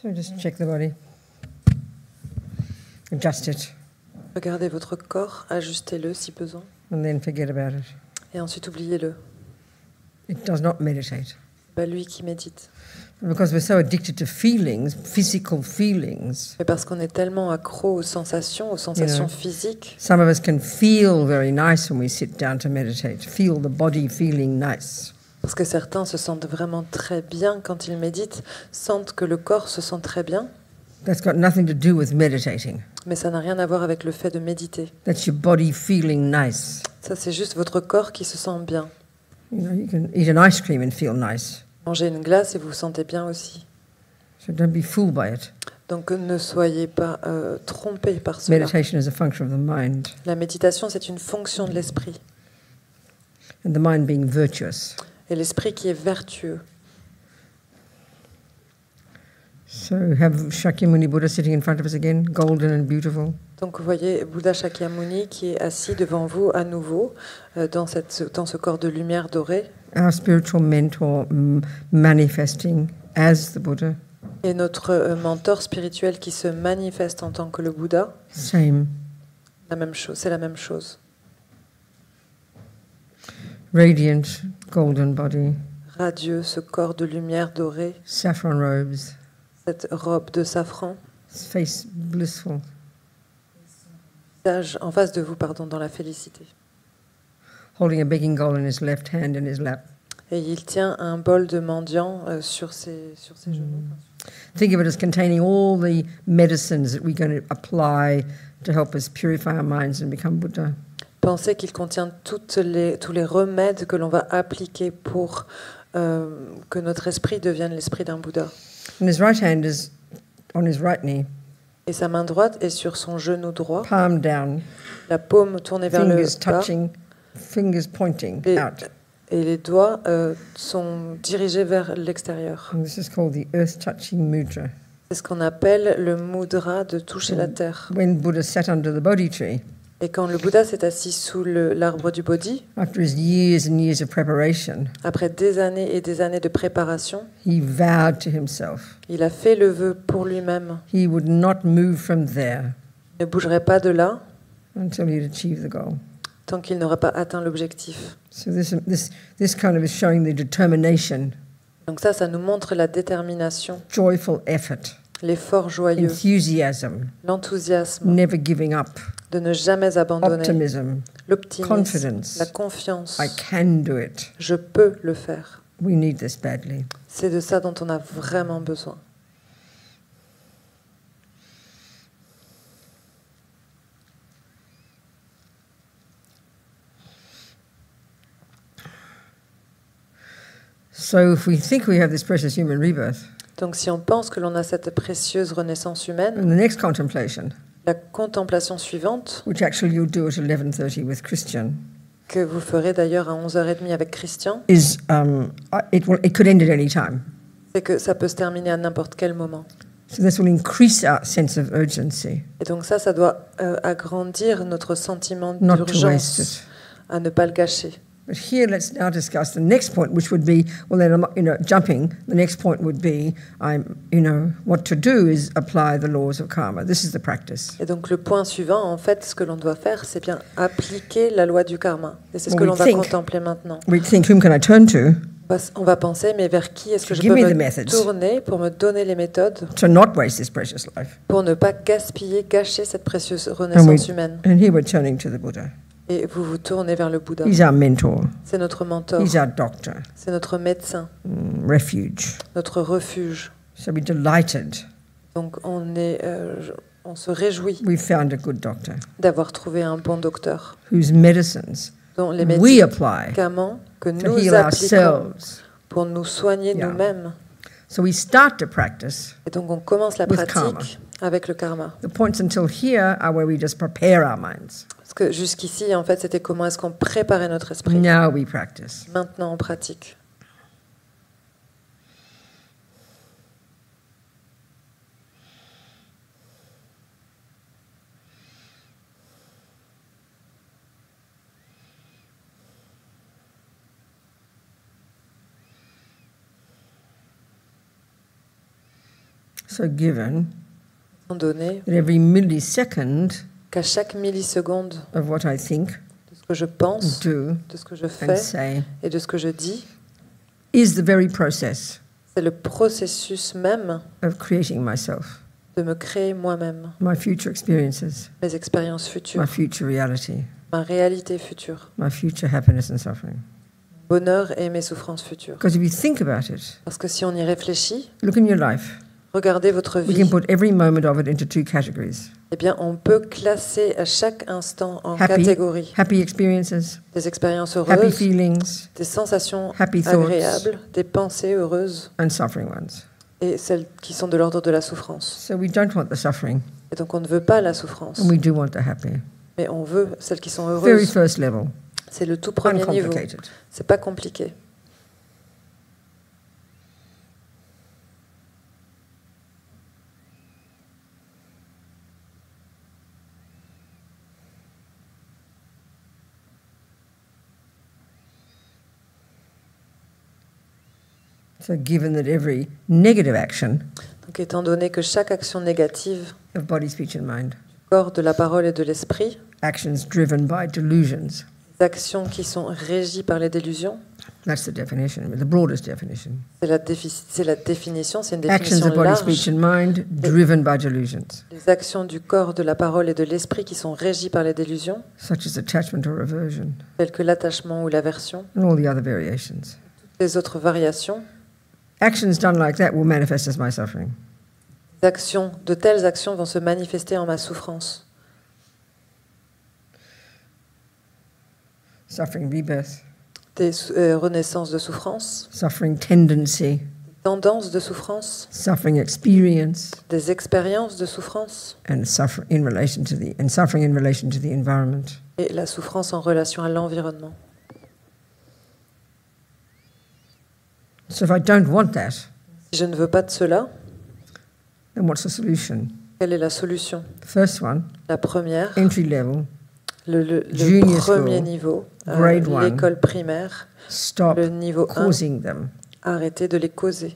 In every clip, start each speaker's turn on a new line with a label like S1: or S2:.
S1: So just check the body. Adjust it.
S2: Regardez votre corps, ajustez-le si besoin.
S1: And then forget about it.
S2: Et ensuite oubliez-le.
S1: It does not meditate.
S2: Pas lui qui médite.
S1: Because we're so addicted to feelings, physical feelings.
S2: Mais parce qu'on est tellement accro aux sensations physiques.
S1: Some of us can feel very nice when we sit down to meditate. Feel the body feeling nice.
S2: Parce que certains se sentent vraiment très bien quand ils méditent, sentent que le corps se sent très bien.
S1: That's got nothing to do with meditating.
S2: Mais ça n'a rien à voir avec le fait de méditer.
S1: That's your body feeling nice.
S2: Ça, c'est juste votre corps qui se sent bien.
S1: You can eat an ice cream and feel nice.
S2: Mangez une glace et vous vous sentez bien aussi.
S1: So don't be fooled by it.
S2: Donc ne soyez pas trompés par cela.
S1: Meditation is a function of the mind.
S2: La méditation, c'est une fonction de l'esprit.
S1: And the mind being virtuous.
S2: Et l'esprit qui est vertueux.
S1: So have Shakyamuni Buddha sitting in front of us again, golden and beautiful.
S2: Donc vous voyez Bouddha Shakyamuni qui est assis devant vous à nouveau dans ce corps de lumière dorée.
S1: Our spiritual mentor manifesting as the Buddha.
S2: Et notre mentor spirituel qui se manifeste en tant que le Bouddha.
S1: Same.
S2: La même chose, c'est la même chose.
S1: Radiant golden body.
S2: Radieux, ce corps de lumière dorée.
S1: Saffron robes.
S2: Cette robe de safran.
S1: Face blissful.
S2: Visage en face de vous, dans la félicité.
S1: Holding a begging bowl in his left hand in his lap.
S2: Et il tient un bol de mendiant sur ses genoux.
S1: Think of it as containing all the medicines that we're going to apply to help us purify our minds and become Buddha.
S2: Pensez qu'il contient tous les remèdes que l'on va appliquer pour que notre esprit devienne l'esprit d'un Bouddha.
S1: And his right hand is on his right knee.
S2: Et sa main droite est sur son genou droit.
S1: Palm down.
S2: La paume tournée vers le
S1: Fingers
S2: bas.
S1: touching, fingers pointing out.
S2: Et les doigts sont dirigés vers l'extérieur.
S1: And this is called the earth touching mudra.
S2: C'est ce qu'on appelle le mudra de toucher la terre.
S1: When Buddha sat under the Bodhi tree,
S2: et quand le Bouddha s'est assis sous l'arbre du Bodhi,
S1: after his years and years of preparation,
S2: après des années et des années de préparation,
S1: he vowed to himself,
S2: il a fait le vœu pour lui-même.
S1: He would not move from there.
S2: Il ne bougerait pas de là
S1: until he'd achieved the goal.
S2: Tant qu'il n'aura pas atteint l'objectif.
S1: So this kind of is showing the determination.
S2: Donc ça nous montre la détermination.
S1: Joyful effort.
S2: L'effort joyeux.
S1: Enthusiasm.
S2: L'enthousiasme.
S1: Never giving up.
S2: De ne jamais abandonner.
S1: Optimism.
S2: L'optimisme.
S1: Confidence.
S2: La confiance.
S1: I can do it.
S2: Je peux le faire.
S1: We need this badly.
S2: C'est de ça dont on a vraiment besoin.
S1: So if we think we have this precious human rebirth,
S2: donc si on pense que l'on a cette précieuse renaissance humaine,
S1: and the next contemplation,
S2: la contemplation suivante,
S1: which actually you'll do at 11:30 with Christian,
S2: que vous ferez d'ailleurs à 11h30 avec Christian,
S1: is it could end at any time.
S2: C'est que ça peut se terminer à n'importe quel moment.
S1: So this will increase our sense of urgency.
S2: Et donc ça doit agrandir notre sentiment d'urgence, à ne pas le gâcher.
S1: But here, let's now discuss the next point, which would be, well, then, jumping. The next point would be, what to do is apply the laws of karma. This is the practice.
S2: Et donc le point suivant, en fait, ce que l'on doit faire, c'est bien appliquer la loi du karma. Et c'est ce que l'on va contempler maintenant.
S1: We think, whom can I turn to?
S2: On va penser, mais vers qui est-ce que je peux me tourner pour me donner les méthodes
S1: to not waste this precious life.
S2: Pour ne pas gâcher cette précieuse renaissance humaine.
S1: And here we're turning to the Buddha.
S2: Et vous vous tournez vers le Bouddha.
S1: He's our mentor.
S2: C'est notre mentor.
S1: He's our doctor.
S2: C'est notre médecin.
S1: Refuge.
S2: Notre refuge.
S1: So we're delighted.
S2: Donc on se réjouit.
S1: We found a good doctor.
S2: D'avoir trouvé un bon docteur.
S1: Whose medicines
S2: dont les
S1: we apply
S2: médicaments que
S1: to
S2: nous
S1: heal
S2: appliquons
S1: ourselves.
S2: Pour nous soigner nous-mêmes.
S1: So we start to practice.
S2: Et donc on commence la pratique
S1: karma.
S2: Avec le karma.
S1: The points until here are where we just prepare our minds.
S2: Parce que jusqu'ici, en fait, c'était comment est-ce qu'on préparait notre esprit.
S1: Now we practice.
S2: Maintenant, on pratique.
S1: So given
S2: étant donné
S1: that every millisecond
S2: qu'à chaque milliseconde
S1: of what I think,
S2: de ce que je pense,
S1: do,
S2: de ce que je
S1: and
S2: fais
S1: say
S2: et de ce que je dis,
S1: is the very process
S2: c'est le processus même
S1: of creating myself,
S2: de me créer moi-même,
S1: my future experiences,
S2: mes expériences
S1: my
S2: futures,
S1: future reality,
S2: ma réalité future,
S1: my future happiness and suffering.
S2: bonheur et mes souffrances futures.
S1: Because if you think about it,
S2: Parce que si on y réfléchit,
S1: look in your life.
S2: regardez votre
S1: We can
S2: vie,
S1: put every moment of it into two categories.
S2: eh bien, on peut classer à chaque instant en
S1: Happy,
S2: catégories.
S1: happy experiences,
S2: Des expériences
S1: happy
S2: heureuses,
S1: feelings,
S2: des sensations
S1: happy thoughts,
S2: agréables, des pensées heureuses
S1: and suffering ones.
S2: et celles qui sont de l'ordre de la souffrance.
S1: So we don't want the suffering,
S2: Et donc on ne veut pas la souffrance,
S1: and we do want the happy.
S2: mais on veut celles qui sont
S1: Very
S2: heureuses.
S1: first level,
S2: C'est le tout premier niveau.
S1: uncomplicated.
S2: C'est pas compliqué.
S1: So given that every negative action
S2: Donc étant donné que chaque action négative
S1: of body, speech and mind,
S2: du corps, de la parole et de l'esprit,
S1: actions driven by delusions,
S2: des actions qui sont régies par les délusions,
S1: that's the definition, the broadest definition.
S2: c'est la définition, c'est une
S1: Actions
S2: définition
S1: of body, speech
S2: large.
S1: and mind driven by delusions,
S2: Les actions du corps, de la parole et de l'esprit qui sont régies par les délusions,
S1: such as attachment or aversion,
S2: telles que l'attachement ou l'aversion,
S1: and all the other variations.
S2: les autres variations,
S1: Actions done like that will manifest as my suffering.
S2: de telles actions vont se manifester en ma souffrance.
S1: Suffering rebirth,
S2: Des renaissances de souffrance,
S1: suffering tendency,
S2: tendances de souffrance,
S1: suffering experience,
S2: des expériences de souffrance
S1: and suffering in relation to the environment.
S2: et la souffrance en relation à l'environnement.
S1: So if I don't want that,
S2: Si je ne veux pas de cela,
S1: then what's the solution?
S2: quelle est la solution?
S1: The first one,
S2: La première,
S1: entry level,
S2: le
S1: Junior
S2: premier
S1: school,
S2: niveau,
S1: grade one.
S2: l'école primaire,
S1: stop
S2: le niveau 1,
S1: causing them.
S2: arrêtez de les causer.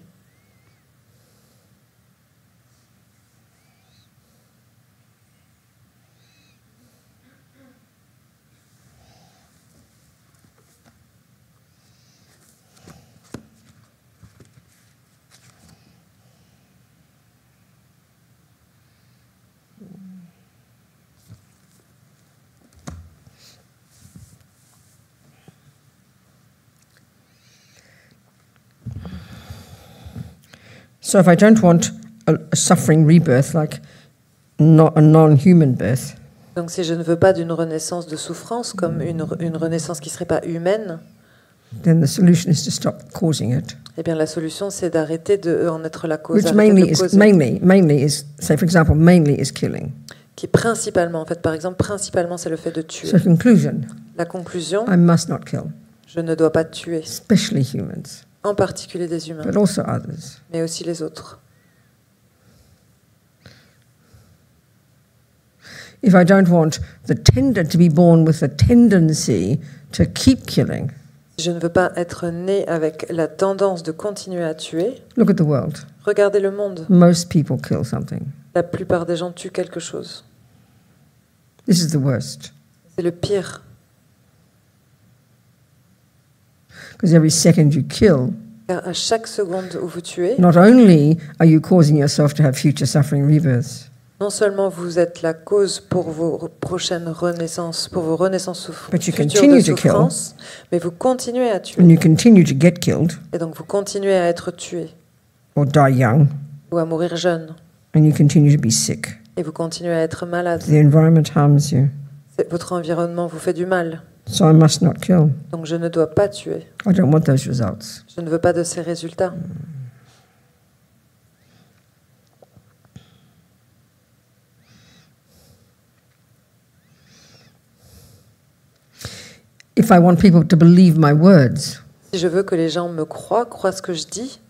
S1: So if I don't want a suffering rebirth, like not a non-human birth,
S2: Donc si je ne veux pas d'une renaissance de souffrance comme une renaissance qui ne serait pas humaine,
S1: then the solution is to stop causing it.
S2: eh bien la solution c'est d'arrêter de en être la cause,
S1: Which
S2: arrêter de
S1: mainly
S2: le
S1: is
S2: causer.
S1: say for example, mainly is killing.
S2: Qui principalement, en fait, par exemple, principalement c'est le fait de tuer.
S1: So conclusion,
S2: La conclusion,
S1: I must not kill,
S2: je ne dois pas tuer,
S1: especially humans,
S2: en particulier des humains,
S1: but also others.
S2: mais aussi les autres.
S1: If I don't want to be born with the tendency to keep killing,
S2: Je ne veux pas être né avec la tendance de continuer à tuer.
S1: look at the world.
S2: Regardez le monde.
S1: Most people kill something.
S2: La plupart des gens tuent quelque chose.
S1: This is the worst.
S2: C'est le pire.
S1: Because every second you kill,
S2: Car à chaque seconde où vous tuez,
S1: not only are you causing yourself to have future suffering rebirths,
S2: non seulement vous êtes la cause pour vos prochaines renaissances, pour vos renaissances
S1: But you
S2: futures
S1: continue
S2: de
S1: to kill.
S2: souffrance, mais vous continuez à
S1: and
S2: tuer.
S1: you continue to get killed
S2: Et donc vous continuez à être tué
S1: or die young,
S2: ou à mourir jeune.
S1: and you continue to be sick.
S2: Et vous continuez à être malade.
S1: The environment harms you.
S2: Votre environnement vous fait du mal.
S1: So I must not kill.
S2: Donc je ne dois pas tuer.
S1: I don't want those results.
S2: Je ne veux pas de ces résultats.
S1: If I want people to believe my words,
S2: Si je veux que les gens me croient ce que je dis,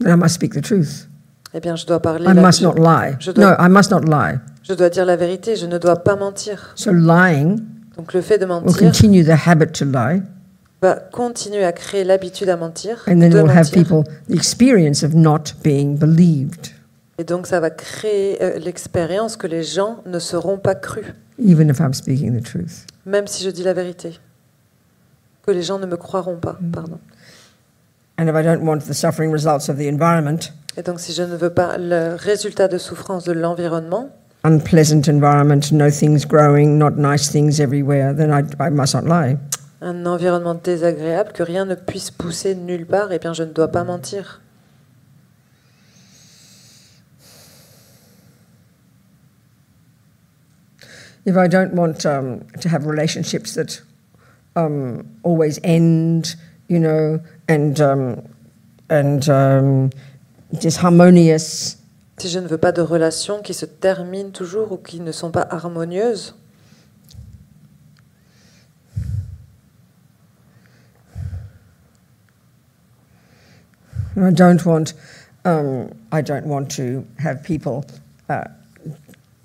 S1: then I must speak the truth.
S2: eh bien je dois parler
S1: I must not lie.
S2: je dois-
S1: No, I must not lie.
S2: Je dois dire la vérité, je ne dois pas mentir.
S1: So lying
S2: Donc le fait de
S1: will
S2: mentir
S1: continue the habit to lie,
S2: va continuer à créer l'habitude à mentir,
S1: And then
S2: de
S1: it will have
S2: mentir.
S1: people the experience of not being believed,
S2: Et donc ça va créer l'expérience que les gens ne seront pas crus,
S1: even if I'm speaking the truth.
S2: même si je dis la vérité. Que les gens ne me croiront pas, pardon.
S1: And if I don't want the suffering results of the environment,
S2: Et donc si je ne veux pas le résultat de souffrance de l'environnement,
S1: unpleasant environment, no things growing, not nice things everywhere, then I must not lie.
S2: un environnement désagréable, que rien ne puisse pousser nulle part, eh bien je ne dois pas mentir.
S1: If I don't want to have relationships that always end, and disharmonious,
S2: Si je ne veux pas de relations qui se terminent toujours ou qui ne sont pas harmonieuses,
S1: I don't want to have people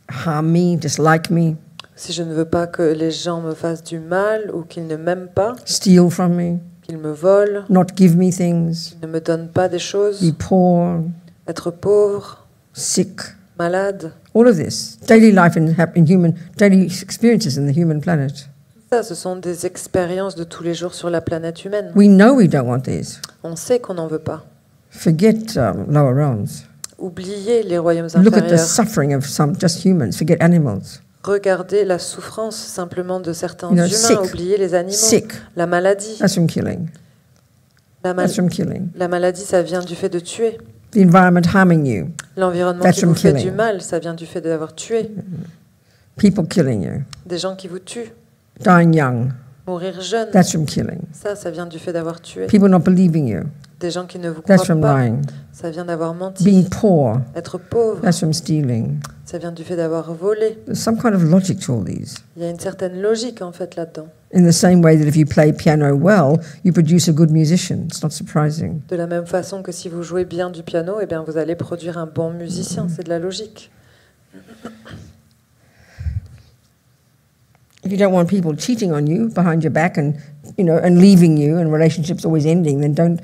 S1: harm me, dislike me,
S2: si je ne veux pas que les gens me fassent du mal ou qu'ils ne m'aiment pas,
S1: steal from me,
S2: qu'ils me volent,
S1: not give me things,
S2: qu'ils ne me donnent pas des choses,
S1: be poor,
S2: être pauvre,
S1: sick,
S2: malade,
S1: all of this, daily life daily experiences in the human planet.
S2: ça, ce sont des expériences de tous les jours sur la planète humaine.
S1: We know we don't want these.
S2: On sait qu'on n'en veut pas.
S1: Forget lower realms.
S2: Oubliez les royaumes
S1: Look at the
S2: inférieurs.
S1: suffering of some just humans. Forget animals.
S2: Regardez la souffrance simplement de certains
S1: You know,
S2: humains.
S1: sick.
S2: Oubliez les animaux.
S1: Sick.
S2: La maladie.
S1: That's from killing. That's from killing.
S2: La maladie, ça vient du fait de tuer.
S1: The environment harming you.
S2: L'environnement
S1: That's
S2: qui vous
S1: from
S2: fait
S1: killing.
S2: du mal, ça vient du fait d'avoir tué.
S1: People killing you.
S2: Des gens qui vous tuent.
S1: Dying young.
S2: Mourir jeune,
S1: That's from killing.
S2: ça vient du fait d'avoir tué.
S1: People not believing you.
S2: Des gens qui ne vous
S1: That's
S2: croient
S1: from
S2: pas,
S1: lying.
S2: ça vient d'avoir menti.
S1: Being poor.
S2: Être pauvre,
S1: That's from stealing.
S2: ça vient du fait d'avoir volé.
S1: There's some kind of logic to all these.
S2: Il y a une certaine logique en fait là-dedans.
S1: In the same way that if you play piano well, you produce a good musician. It's not surprising.
S2: De la même façon que si vous jouez bien du piano, eh bien vous allez produire un bon musicien. C'est de la logique.
S1: If you don't want people cheating on you behind your back and leaving you and relationships always ending, then don't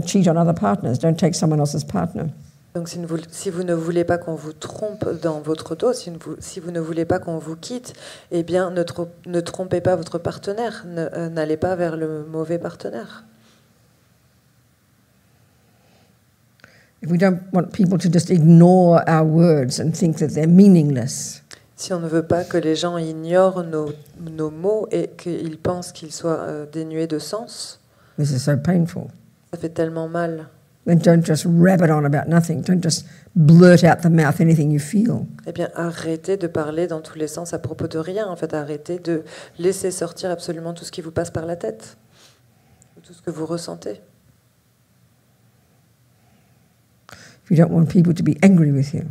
S1: cheat on other partners. Don't take someone else's partner.
S2: Donc si vous ne voulez pas qu'on vous trompe dans votre dos, si vous ne voulez pas qu'on vous quitte, eh bien ne trompez pas votre partenaire. N'allez pas vers le mauvais partenaire.
S1: If we don't want people to just ignore our words and think that they're meaningless,
S2: Si on ne veut pas que les gens ignorent nos mots et qu'ils pensent qu'ils soient dénués de sens,
S1: this is so painful.
S2: ça fait tellement mal.
S1: Then don't just rabbit on about nothing. Don't just blurt out the mouth anything you feel.
S2: Eh bien, arrêtez de parler dans tous les sens à propos de rien. En fait, arrêtez de laisser sortir absolument tout ce qui vous passe par la tête, tout ce que vous ressentez.
S1: If you don't want people to be angry with you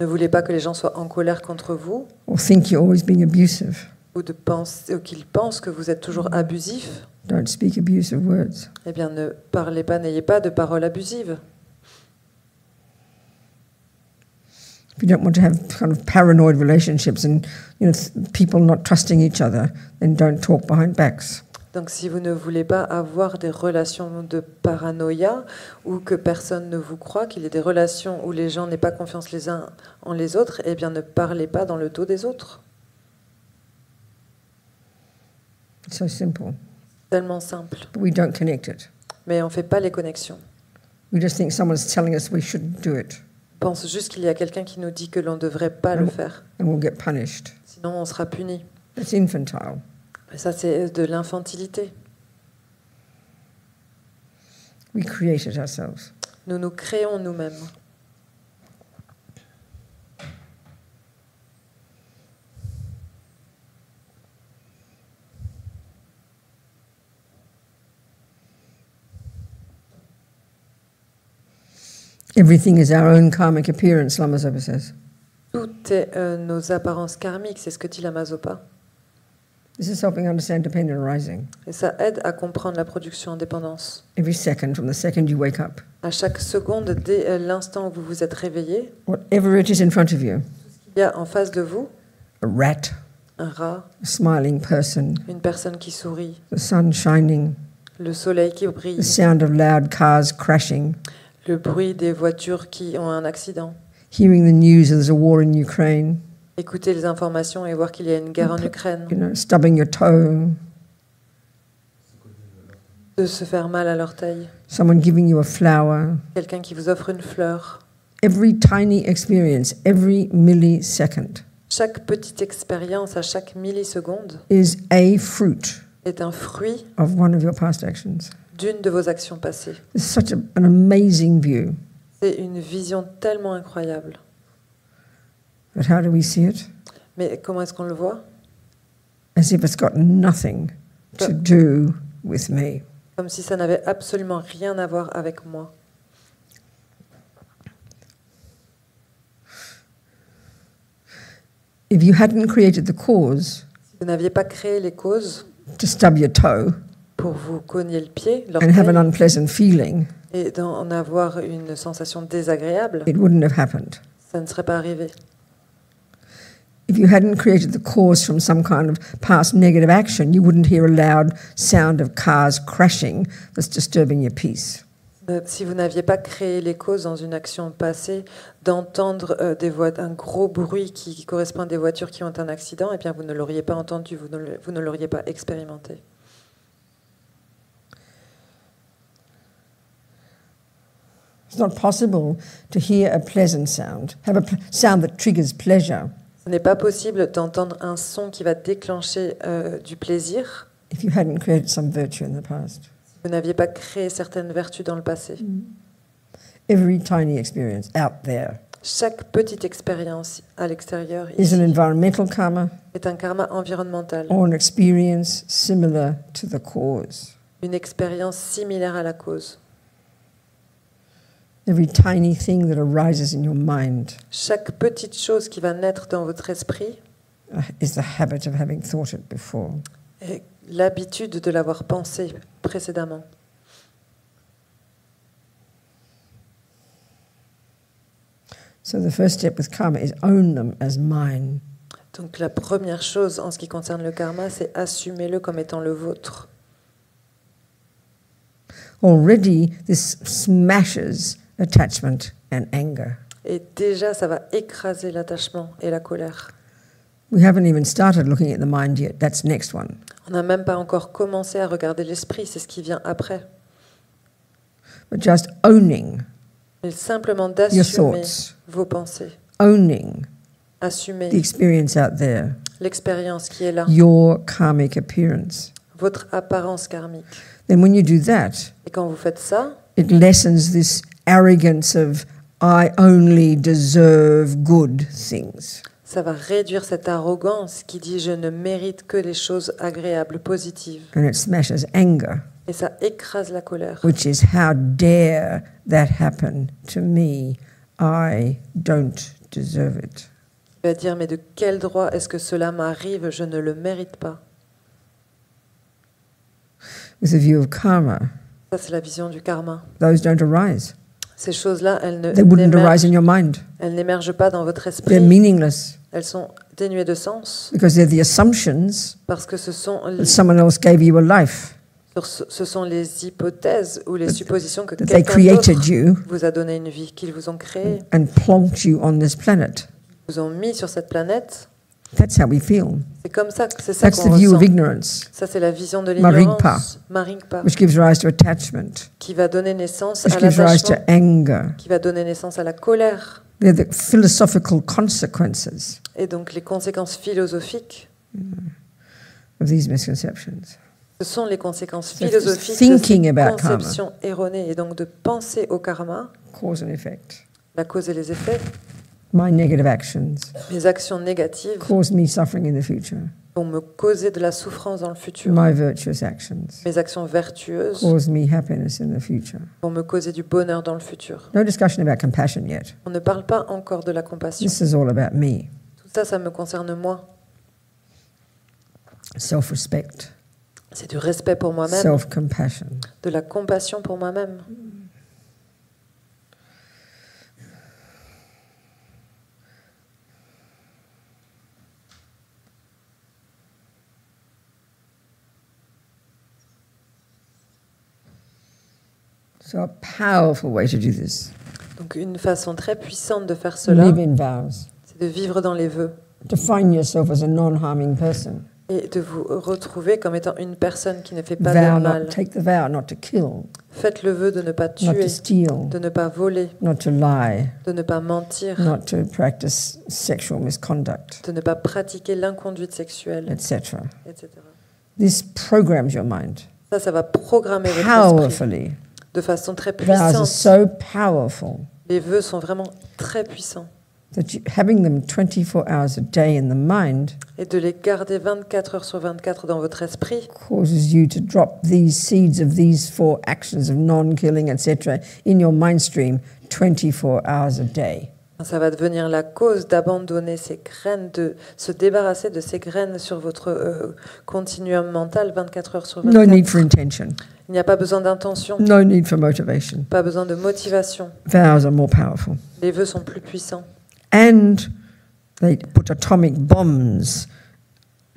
S2: Ne voulez pas que les gens soient en colère contre vous
S1: or think you're always being abusive,
S2: ou qu'ils pensent que vous êtes toujours abusif.
S1: don't speak abusive words.
S2: Eh bien, ne parlez pas, n'ayez pas de paroles abusives.
S1: If you don't want to have kind of paranoid relationships and people not trusting each other, then don't talk behind backs.
S2: Donc, si vous ne voulez pas avoir des relations de paranoïa ou que personne ne vous croit, qu'il y ait des relations où les gens n'aient pas confiance les uns en les autres, eh bien, ne parlez pas dans le dos des autres.
S1: It's so simple,
S2: Tellement simple.
S1: but we don't connect it.
S2: Mais on ne fait pas les connexions.
S1: We just think someone's telling us we shouldn't do it,
S2: On pense juste qu'il y a quelqu'un qui nous dit que l'on ne devrait pas le faire.
S1: and we'll get punished.
S2: Sinon, on sera puni.
S1: That's infantile.
S2: Et ça, c'est de l'infantilité.
S1: We create it ourselves.
S2: Nous nous créons nous-mêmes.
S1: Everything is our own karmic appearance, Lama Zopa says.
S2: Tout est nos apparences karmiques, c'est ce que dit Lama Zopa.
S1: This is helping understand dependent arising.
S2: Et ça aide à comprendre la production en dépendance.
S1: Every second, from the second you wake up,
S2: À chaque seconde, dès l'instant où vous vous êtes réveillé,
S1: whatever it is in front of you,
S2: il y a en face de vous
S1: a rat,
S2: un rat,
S1: a smiling person,
S2: une personne qui sourit,
S1: the sun shining,
S2: le soleil qui
S1: the
S2: brille,
S1: sound of loud cars crashing,
S2: le bruit des voitures qui ont un accident,
S1: hearing the news that there's a war in Ukraine,
S2: écouter les informations et voir qu'il y a une guerre en Ukraine,
S1: stubbing your toe,
S2: de se faire mal à l'orteil,
S1: someone giving you a flower.
S2: quelqu'un qui vous offre une fleur.
S1: Every tiny experience, every millisecond
S2: Chaque petite expérience à chaque milliseconde
S1: is a fruit
S2: est un fruit
S1: of one of your past actions.
S2: d'une de vos actions passées.
S1: It's such an amazing view.
S2: C'est une vision tellement incroyable.
S1: But how do we see it?
S2: Mais comment est-ce qu'on le voit?
S1: As if it's got nothing to do with me.
S2: Comme si ça n'avait absolument rien à voir avec moi.
S1: If you hadn't created the cause
S2: Si vous n'aviez pas créé les causes
S1: to stub your toe
S2: pour vous cogner le pied,
S1: and have an
S2: l'orteil,
S1: unpleasant feeling,
S2: et d'en avoir une sensation désagréable,
S1: it wouldn't have happened.
S2: ça ne serait pas arrivé.
S1: If you hadn't created the cause from some kind of past negative action, you wouldn't hear a loud sound of cars crashing that's disturbing your peace.
S2: Si vous n'aviez pas créé les causes dans une action passée, d'entendre un gros bruit qui correspond à des voitures qui ont un accident, eh bien vous ne l'auriez pas entendu, vous ne l'auriez pas expérimenté.
S1: It's not possible to hear a pleasant sound, have a sound that triggers pleasure,
S2: Ce n'est pas possible d'entendre un son qui va déclencher du plaisir
S1: if you hadn't created some virtue in the past.
S2: si vous n'aviez pas créé certaines vertus dans le passé.
S1: Every tiny experience out there
S2: Chaque petite expérience à l'extérieur
S1: is an
S2: ici
S1: environmental karma
S2: est un karma environnemental,
S1: or an experience similar to the cause.
S2: une expérience similaire à la cause.
S1: Every tiny thing that arises in your mind
S2: Chaque petite chose qui va naître dans votre esprit
S1: is the habit of having thought it before.
S2: est l'habitude de l'avoir pensé précédemment.
S1: So the first step with karma is own them as mine.
S2: Donc la première chose en ce qui concerne le karma, c'est assumez-le comme étant le vôtre.
S1: Already this smashes attachment and anger.
S2: Et déjà, ça va écraser l'attachement et la colère.
S1: We haven't even started looking at the mind yet. That's next one.
S2: On n'a même pas encore commencé à regarder l'esprit, c'est ce qui vient après.
S1: But just owning,
S2: Mais simplement
S1: your
S2: d'assumer
S1: thoughts,
S2: vos pensées,
S1: owning the
S2: assumer
S1: experience out there,
S2: l'expérience qui est là,
S1: your karmic appearance.
S2: votre apparence karmique.
S1: Then when you do that,
S2: Et quand vous faites ça,
S1: it lessens this arrogance of I only deserve good things.
S2: ça va réduire cette arrogance qui dit je ne mérite que les choses agréables, positives.
S1: And it smashes anger,
S2: Et ça écrase la colère.
S1: which is how dare that happen to me? I don't deserve it.
S2: Il va dire mais de quel droit est-ce que cela m'arrive? Je ne le mérite pas.
S1: With a view of karma,
S2: Ça c'est la vision du karma.
S1: those don't arise.
S2: Ces choses-là, elles
S1: They wouldn't arise in your mind.
S2: n'émergent pas dans votre
S1: They're
S2: esprit.
S1: meaningless
S2: Elles sont dénuées de sens
S1: because they're the assumptions
S2: parce que ce sont
S1: that someone else gave you a life,
S2: les hypothèses ou les suppositions que
S1: that they
S2: quelqu'un
S1: created
S2: d'autre
S1: you
S2: vous a donné une vie, qu'ils vous ont créée,
S1: and plonked you on this planet.
S2: vous ont mis sur cette planète.
S1: That's how we feel.
S2: C'est comme ça, c'est ça
S1: That's
S2: qu'on
S1: the view
S2: ressent.
S1: of ignorance,
S2: Ça, c'est la vision de
S1: Maringpa.
S2: l'ignorance, Maringpa,
S1: which gives rise to attachment,
S2: qui va donner naissance
S1: which
S2: à
S1: gives rise to
S2: l'attachement,
S1: anger.
S2: qui va donner naissance à la colère.
S1: They're the philosophical consequences
S2: Et donc les conséquences philosophiques,
S1: of these misconceptions.
S2: ce sont les conséquences
S1: So
S2: philosophiques
S1: thinking
S2: de
S1: about
S2: ces conceptions erronées. Et donc de penser au karma,
S1: Cause and effect.
S2: la cause et les effets,
S1: My negative actions
S2: mes actions négatives
S1: cause me suffering in the future.
S2: vont me causer de la souffrance dans le futur.
S1: My virtuous actions
S2: Mes actions vertueuses
S1: cause me happiness in the future.
S2: vont me causer du bonheur dans le futur.
S1: No discussion about compassion yet.
S2: On ne parle pas encore de la compassion.
S1: This is all about me.
S2: Tout ça, ça me concerne moi.
S1: Self-respect,
S2: C'est du respect pour moi-même,
S1: self-compassion.
S2: de la compassion pour moi-même.
S1: So a powerful way to do this.
S2: Donc une façon très puissante de faire cela,
S1: Live in vows.
S2: c'est de vivre dans les vœux
S1: Define yourself as a non-harming person.
S2: et de vous retrouver comme étant une personne qui ne fait pas
S1: Vow
S2: de mal.
S1: take the vow not to kill,
S2: Faites le vœu de ne pas
S1: not
S2: tuer,
S1: to steal,
S2: de ne pas voler,
S1: not to lie,
S2: de ne pas mentir,
S1: not to practice sexual misconduct,
S2: de ne pas pratiquer l'inconduite sexuelle,
S1: etc.
S2: etc.
S1: This programs your mind
S2: Ça va programmer votre esprit
S1: powerfully.
S2: de façon très
S1: Vows are
S2: puissante.
S1: so powerful
S2: Les vœux sont vraiment très puissants.
S1: that having them 24 hours a day in the mind
S2: Et de les garder 24 heures sur 24 dans votre esprit
S1: causes you to drop these seeds of these 4 actions of non-killing, etc., in your mind stream 24 hours a day.
S2: ça va devenir la cause d'abandonner ces graines, de se débarrasser de ces graines sur votre continuum mental 24 heures sur 24.
S1: No need for intention,
S2: Il n'y a pas besoin d'intention,
S1: no need for motivation.
S2: pas besoin de motivation.
S1: Vows are more powerful.
S2: Les vœux sont plus puissants.
S1: And they put atomic bombs.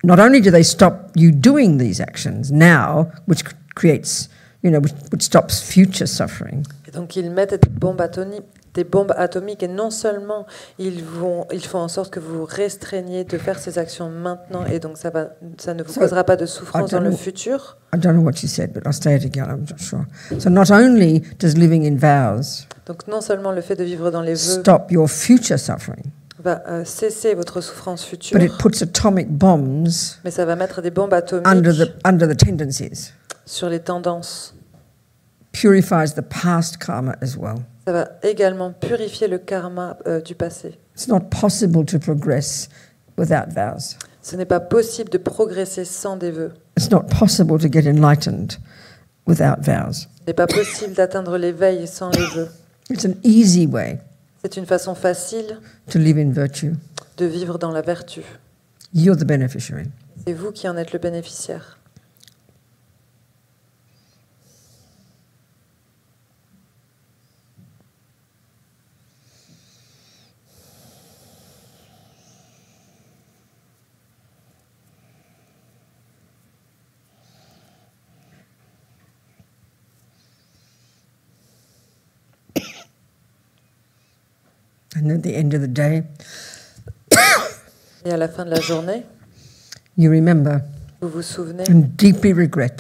S1: Not only do they stop you doing these actions now, which creates, which stops future suffering,
S2: Et donc ils mettent des bombes atomiques et non seulement ils font en sorte que vous restreigniez de faire ces actions maintenant et donc ça ne vous causera pas de souffrance dans le futur.
S1: I don't know what you said, but I'll say it again, I'm not sure. So not only does living in vows
S2: Donc non seulement le fait de vivre dans les vœux
S1: stop your future suffering,
S2: va cesser votre souffrance future,
S1: but it puts atomic bombs
S2: mais ça va mettre des bombes atomiques
S1: under the tendencies,
S2: sur les tendances.
S1: purifies the past karma as well.
S2: Ça va également purifier le karma du passé.
S1: It's not possible to progress without vows.
S2: Ce n'est pas possible de progresser sans des vœux.
S1: It's not possible to get enlightened without vows.
S2: Ce n'est pas possible d'atteindre l'éveil sans les vœux.
S1: It's an easy way
S2: C'est une façon facile
S1: to live in virtue.
S2: de vivre dans la vertu.
S1: You're the beneficiary.
S2: C'est vous qui en êtes le bénéficiaire.
S1: And at the end of the day,
S2: Et à la fin de la journée,
S1: you remember
S2: vous vous souvenez
S1: and deeply regret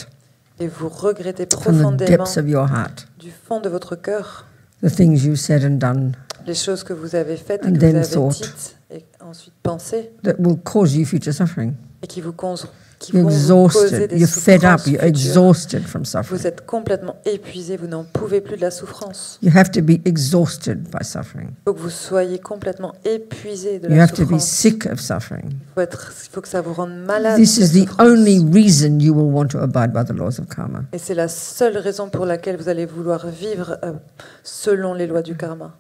S2: et vous regrettez
S1: from the
S2: profondément
S1: depths of your heart
S2: du fond de votre cœur
S1: the things you said and done
S2: les choses que vous avez faites et
S1: And
S2: que
S1: then
S2: vous avez
S1: thought.
S2: dites et ensuite pensées
S1: that will cause you future suffering.
S2: et qui vont
S1: You're
S2: vous causer
S1: exhausted,
S2: des
S1: you're fed up,
S2: souffrances
S1: you're
S2: futures.
S1: exhausted from suffering.
S2: Vous êtes complètement épuisé, vous n'en pouvez plus de la souffrance.
S1: You have to be exhausted by suffering.
S2: Il faut que vous soyez complètement épuisé de
S1: You
S2: la
S1: have to be
S2: souffrance.
S1: sick of suffering.
S2: Il faut que ça vous rende malade.
S1: This is
S2: de
S1: the
S2: souffrance.
S1: only reason you will want to abide by the laws of karma.
S2: Et c'est la seule raison pour laquelle vous allez vouloir vivre selon les lois du karma.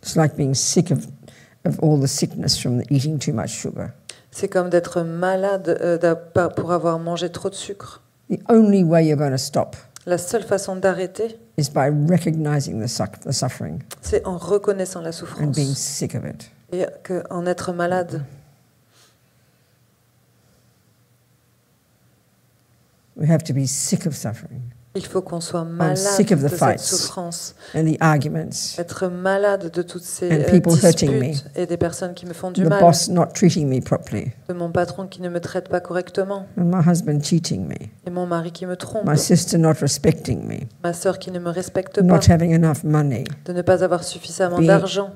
S1: It's like being sick of all the sickness from eating too much sugar.
S2: C'est comme d'être malade pour avoir mangé trop de sucre.
S1: The only way you're going to stop
S2: La seule façon d'arrêter,
S1: is by recognizing the suffering
S2: c'est en reconnaissant la
S1: and
S2: souffrance
S1: being sick of it.
S2: et en être malade.
S1: We have to be sick of suffering
S2: Il faut qu'on soit malade
S1: sick of the
S2: de cette
S1: fights.
S2: souffrance,
S1: and the arguments,
S2: être malade de toutes ces
S1: And people hurting
S2: disputes et des personnes qui me font du
S1: the
S2: mal,
S1: boss not treating me properly,
S2: de mon patron qui ne me traite pas correctement,
S1: and my husband cheating me,
S2: et mon mari qui me trompe,
S1: my sister not respecting me,
S2: ma sœur qui ne me respecte pas,
S1: not having enough money,
S2: de ne pas avoir suffisamment
S1: Being-
S2: d'argent,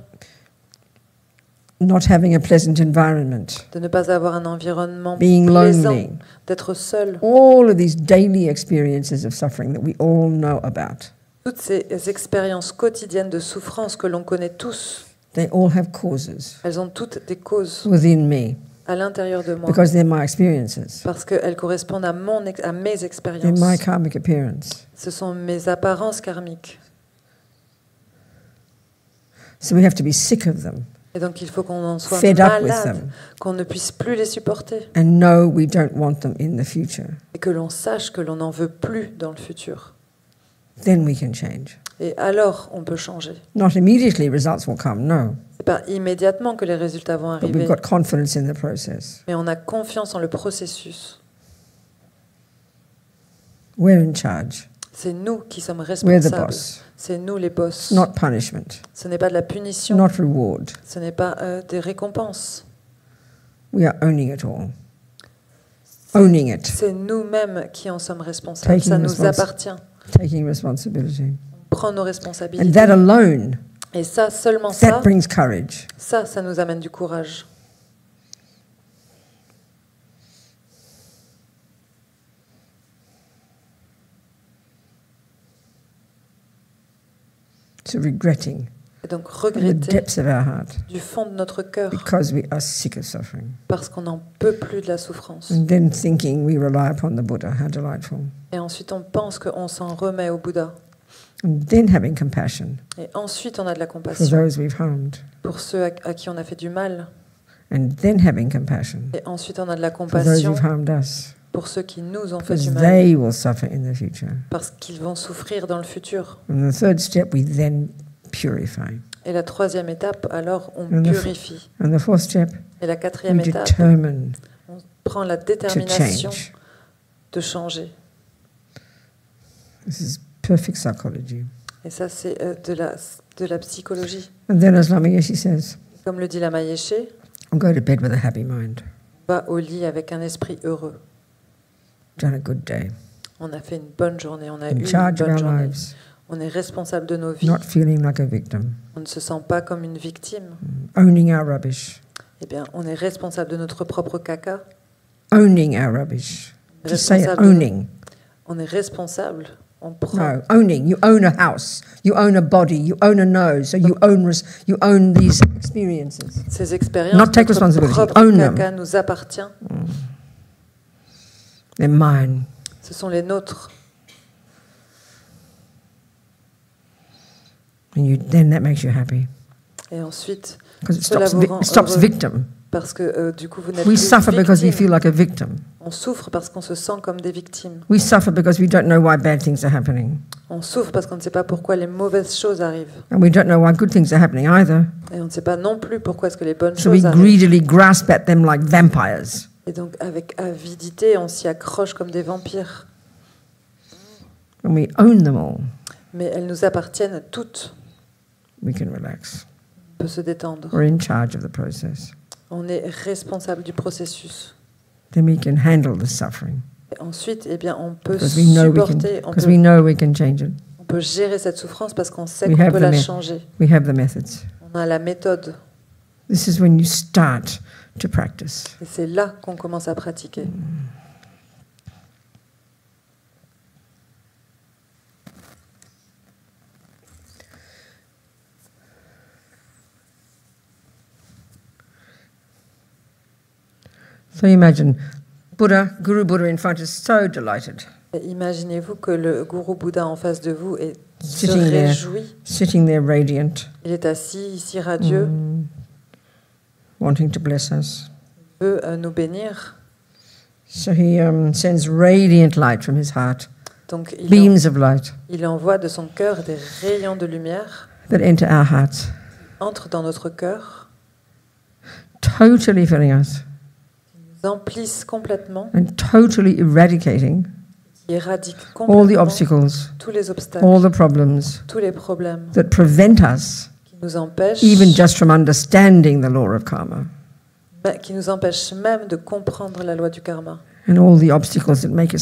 S1: not having a pleasant environment,
S2: de ne pas avoir un environnement
S1: being
S2: plaisant,
S1: lonely.
S2: d'être seul.
S1: All of these daily experiences of suffering that we all know about,
S2: Toutes ces expériences quotidiennes de souffrance que l'on connaît tous,
S1: they all have causes
S2: elles ont toutes des causes
S1: within me
S2: à l'intérieur de moi,
S1: because they're my experiences.
S2: parce qu'elles correspondent à mes
S1: They're
S2: expériences.
S1: my karmic appearance.
S2: Ce sont mes apparences karmiques.
S1: So we have to be sick of them
S2: Et donc il faut qu'on en soit
S1: Fed up with
S2: malade,
S1: them.
S2: qu'on ne puisse plus les supporter
S1: and know we don't want them in the future.
S2: et que l'on sache que l'on n'en veut plus dans le futur.
S1: Then we can change.
S2: Et alors on peut changer.
S1: Not immediately, results will come, no.
S2: C'est pas immédiatement que les résultats vont
S1: But we've
S2: arriver,
S1: got confidence in the process.
S2: mais on a confiance en le processus.
S1: We're in charge.
S2: C'est nous qui sommes
S1: We're the
S2: responsables.
S1: boss.
S2: C'est nous les boss.
S1: Not punishment,
S2: Ce n'est pas de la punition.
S1: not reward.
S2: Ce n'est pas des récompenses.
S1: We are owning it all. Owning it.
S2: C'est nous-mêmes qui en sommes responsables.
S1: Taking
S2: Ça nous
S1: respons-
S2: appartient.
S1: Taking responsibility.
S2: On prend nos
S1: And
S2: responsabilités.
S1: that alone,
S2: Et ça, seulement
S1: that
S2: ça,
S1: brings courage.
S2: ça nous amène du courage.
S1: To regretting
S2: Et donc
S1: from the
S2: regretter
S1: depths of our heart
S2: du fond de notre cœur
S1: because we are sick of suffering.
S2: parce qu'on n'en peut plus de la souffrance.
S1: And then thinking we rely upon the Buddha. How delightful.
S2: Et ensuite, on pense qu'on s'en remet au Bouddha.
S1: And then having compassion
S2: Et ensuite, on a de la
S1: for
S2: compassion
S1: those we've harmed.
S2: pour ceux à qui on a fait du mal.
S1: And then having compassion
S2: Et ensuite, on a de la
S1: for those
S2: compassion
S1: who've harmed us.
S2: pour ceux qui nous ont fait
S1: Because
S2: du mal.
S1: they will suffer in the future.
S2: Parce qu'ils vont souffrir dans le futur.
S1: And the third step, we then purify.
S2: Et la troisième étape, alors, on
S1: And the f-
S2: purifie.
S1: And the fourth step,
S2: Et la
S1: we
S2: quatrième étape,
S1: determine
S2: on prend la
S1: to
S2: détermination
S1: change.
S2: de changer.
S1: This is perfect psychology.
S2: Et ça, c'est de la psychologie.
S1: And then, as Lama Yeshe says,
S2: Comme le dit la Yeshe,
S1: go to bed with a happy mind.
S2: va au lit avec un esprit heureux.
S1: Done a good day.
S2: On a fait une bonne journée, on a eu
S1: In
S2: une
S1: charge of
S2: bonne
S1: our
S2: journée.
S1: lives.
S2: On est responsable de nos vies.
S1: Not feeling like a victim.
S2: On ne se sent pas comme une victime.
S1: Owning our rubbish.
S2: Eh bien, on est responsable de notre propre caca.
S1: Owning our rubbish. Just say
S2: Responsable de-
S1: owning.
S2: On est responsable. On prend.
S1: No, owning. You own a house. You own a body. You own a nose. So you own these experiences.
S2: Ces expériences,
S1: Not take
S2: notre
S1: responsibility.
S2: propre
S1: Own them.
S2: caca nous appartient.
S1: They're mine.
S2: Ce sont les nôtres.
S1: And then that makes you happy.
S2: Et ensuite,
S1: Because it
S2: Cela
S1: stops,
S2: vous rend
S1: it stops
S2: heureux.
S1: victim.
S2: parce que du coup, vous n'êtes
S1: We
S2: plus
S1: suffer because we
S2: victime.
S1: feel like a victim.
S2: On souffre parce qu'on se sent comme des victimes.
S1: We suffer because we don't know why bad things are happening.
S2: On souffre parce qu'on ne sait pas pourquoi les mauvaises choses arrivent.
S1: And we don't know why good things are happening either.
S2: Et on ne sait pas non plus pourquoi est-ce que les bonnes
S1: So we
S2: choses arrivent.
S1: greedily grasp at them like vampires.
S2: Et donc, avec avidité, on s'y accroche comme des vampires.
S1: When we own them all,
S2: Mais elles nous appartiennent toutes.
S1: we can relax.
S2: On peut se détendre.
S1: We're in charge of the process.
S2: On est responsable du processus.
S1: Then we can handle the suffering.
S2: Et ensuite, eh bien, on peut
S1: Because we know
S2: supporter,
S1: we can change it.
S2: on peut gérer cette souffrance parce qu'on sait
S1: We
S2: qu'on
S1: have
S2: peut
S1: the
S2: la
S1: me-
S2: changer.
S1: We have the methods.
S2: On a la méthode.
S1: This is when you start to practice.
S2: Et c'est là qu'on commence à pratiquer.
S1: So imagine Guru Buddha in front is so delighted,
S2: Et imaginez-vous que le gourou Bouddha en face de vous se
S1: Sitting there.
S2: réjouit.
S1: sitting there radiant,
S2: Il est assis ici radieux,
S1: wanting to bless us.
S2: veut nous bénir.
S1: So he sends radiant light from his heart,
S2: Donc
S1: beams of light
S2: il envoie de son cœur des rayons de lumière,
S1: that enter our hearts,
S2: entrent dans notre cœur,
S1: totally filling us
S2: nous emplissent complètement,
S1: and totally eradicating
S2: qui éradiquent
S1: all the
S2: complètement
S1: obstacles,
S2: tous les obstacles,
S1: all the problems
S2: tous les problèmes
S1: that prevent us
S2: qui nous empêchent,
S1: even just from understanding the law of karma,
S2: qui nous empêchent même de comprendre la loi du karma.
S1: and all the obstacles that make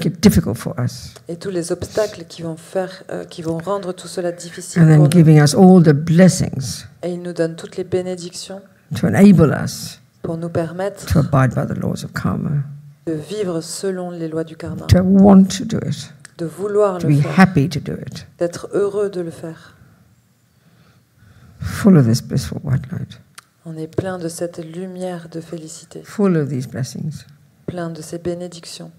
S1: it difficult for us,
S2: Et tous les obstacles qui vont rendre tout cela difficile
S1: and then
S2: pour nous.
S1: giving us all the blessings
S2: Et il nous donne toutes les bénédictions
S1: to enable us
S2: pour nous permettre
S1: to abide by the laws of karma,
S2: de vivre selon les lois du karma,
S1: to want to do it,
S2: de vouloir
S1: to
S2: le
S1: be
S2: faire,
S1: happy to do it,
S2: d'être heureux de le faire.
S1: full of this blissful white light,
S2: On est plein de cette lumière de félicité,
S1: full of these blessings.
S2: plein de ces bénédictions.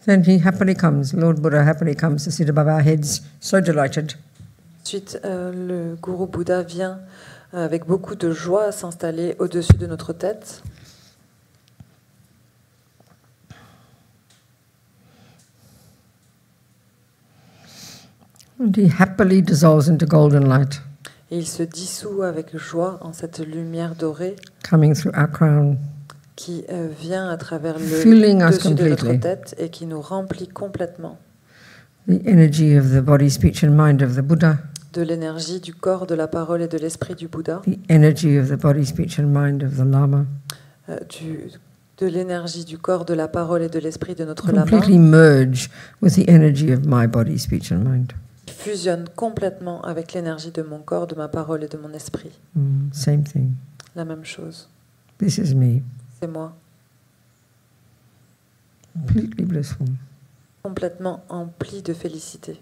S1: Then he happily comes, Lord Buddha happily comes to sit above our heads, so delighted.
S2: Ensuite, le gourou Bouddha vient avec beaucoup de joie s'installer au-dessus de notre tête.
S1: And he happily dissolves into golden light,
S2: Et il se dissout avec joie en cette lumière dorée
S1: coming through our crown,
S2: qui vient à travers le
S1: filling us
S2: dessus de notre
S1: completely.
S2: tête et qui nous remplit complètement
S1: The energy of the body, speech and mind of the Buddha,
S2: de l'énergie du corps, de la parole et de l'esprit du Bouddha,
S1: the energy of the body, speech and mind of the Lama,
S2: de l'énergie du corps, de la parole et de l'esprit de notre lama,
S1: completely merge with the energy of my body, speech and mind.
S2: fusionne complètement avec l'énergie de mon corps, de ma parole et de mon esprit.
S1: Same thing.
S2: La même chose.
S1: This is me,
S2: C'est moi,
S1: completely blissful.
S2: complètement empli de félicité.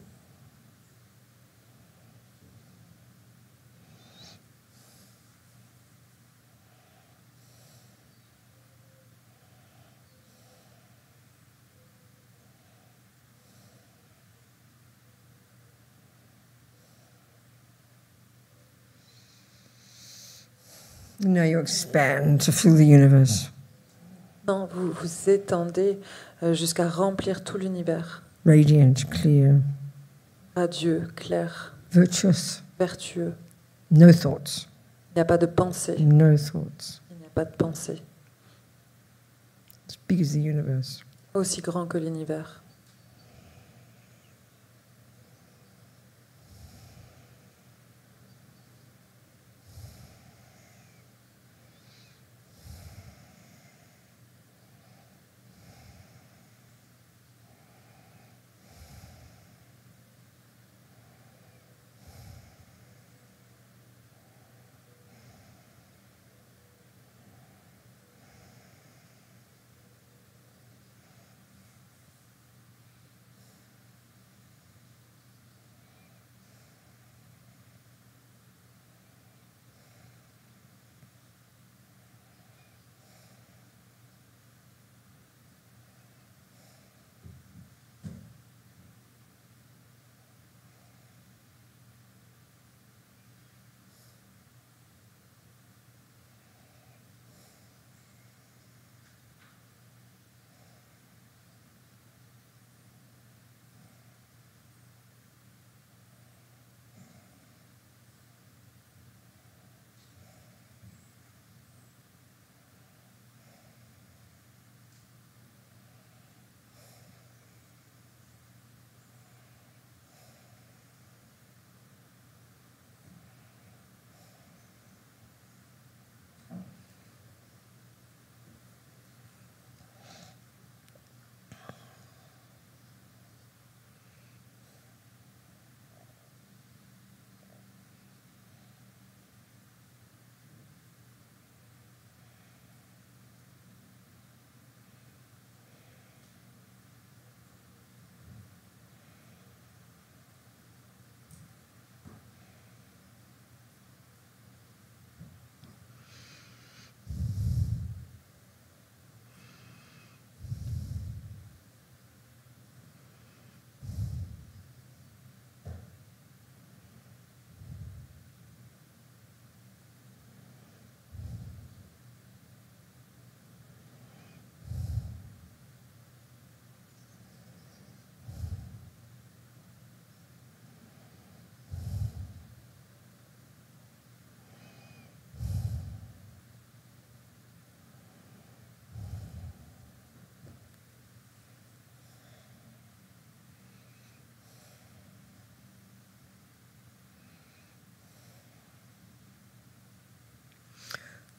S1: Now you expand to fill the universe.
S2: Non, vous vous étendez jusqu'à remplir tout l'univers.
S1: Radiant, clear,
S2: Radieux, clair,
S1: virtuous,
S2: vertueux.
S1: no thoughts,
S2: Il n'y a pas de pensée.
S1: no thoughts.
S2: Il n'y a pas de pensée.
S1: As big as the universe.
S2: Aussi grand que l'univers.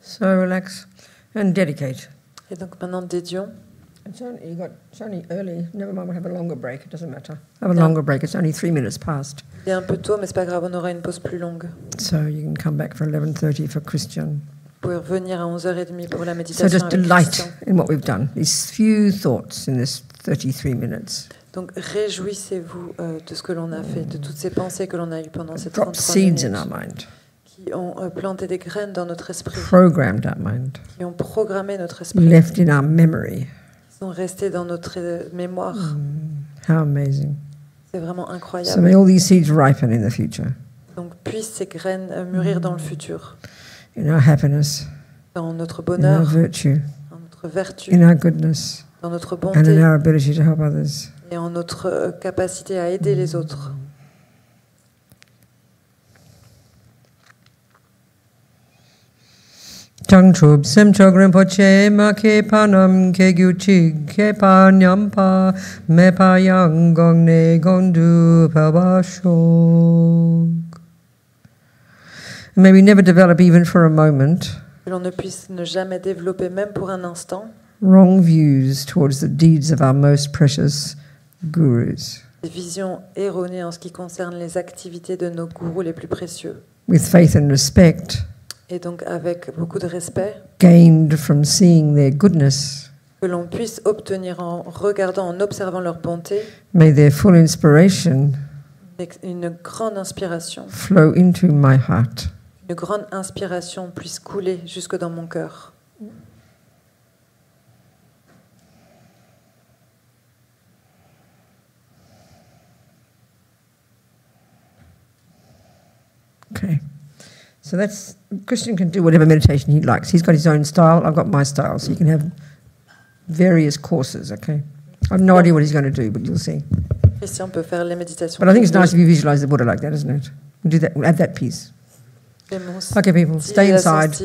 S1: So relax and dedicate.
S2: Et donc maintenant, dédions.
S1: It's only early. Never mind, we'll have a longer break. It doesn't matter. Have a longer break. It's only 3 minutes past.
S2: Il est un peu tôt, mais c'est pas grave, on aura une pause plus longue.
S1: So you can come back for 11:30 for Christian.
S2: Vous pouvez revenir à 11h30 pour la
S1: So
S2: méditation
S1: just
S2: avec
S1: delight
S2: Christian.
S1: in what we've done. These few thoughts in this 33 minutes.
S2: Donc réjouissez-vous de ce que l'on a fait, de toutes ces pensées que l'on a eues pendant ces
S1: Drop
S2: 33
S1: seeds in
S2: minutes,
S1: our mind.
S2: qui ont planté des graines dans notre esprit,
S1: Programmed our mind.
S2: qui ont programmé notre esprit,
S1: Left in our memory.
S2: qui sont restés dans notre mémoire.
S1: How amazing.
S2: C'est vraiment
S1: So
S2: incroyable.
S1: may all these seeds ripen in the future,
S2: Donc puissent ces graines mûrir dans le futur,
S1: in our happiness,
S2: dans notre
S1: in our
S2: bonheur,
S1: virtue,
S2: dans notre vertu,
S1: in our goodness,
S2: dans notre
S1: and in
S2: bonté
S1: our ability to help others.
S2: et en notre capacité à aider les autres.
S1: Changchub sem chogrim poche ma ke panam ke gyuchi ke panyampa me pa yang gong ne gondu pabashog. May we never develop even for a moment
S2: Que l'on ne puisse ne jamais développer, même pour un instant,
S1: wrong views towards the deeds of our most precious gurus.
S2: des visions erronées en ce qui concerne les activités de nos gourous les plus précieux.
S1: With faith and respect
S2: Et donc avec beaucoup de respect,
S1: gained from seeing their goodness,
S2: que l'on puisse obtenir en regardant, en observant leur bonté,
S1: may their full inspiration
S2: une grande inspiration.
S1: flow into my heart.
S2: Une grande inspiration puisse couler jusque dans mon cœur.
S1: Okay. So that's, Christian can do whatever meditation he likes. He's got his own style, I've got my style, so you can have various courses, okay? I have no idea what he's going to do, but you'll see.
S2: Christian peut faire les méditations.
S1: But I think it's nice if you visualize the Buddha like that, isn't it? We'll do that, we'll add that piece. Okay, people, stay inside.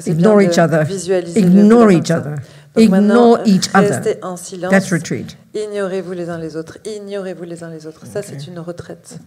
S1: Ignore each other. Ignore each other. Ignore each other.
S2: Restez en silence.
S1: That's retreat.
S2: Ignorez-vous les uns les autres. Ignorez-vous les uns les autres. Ça, c'est une retraite.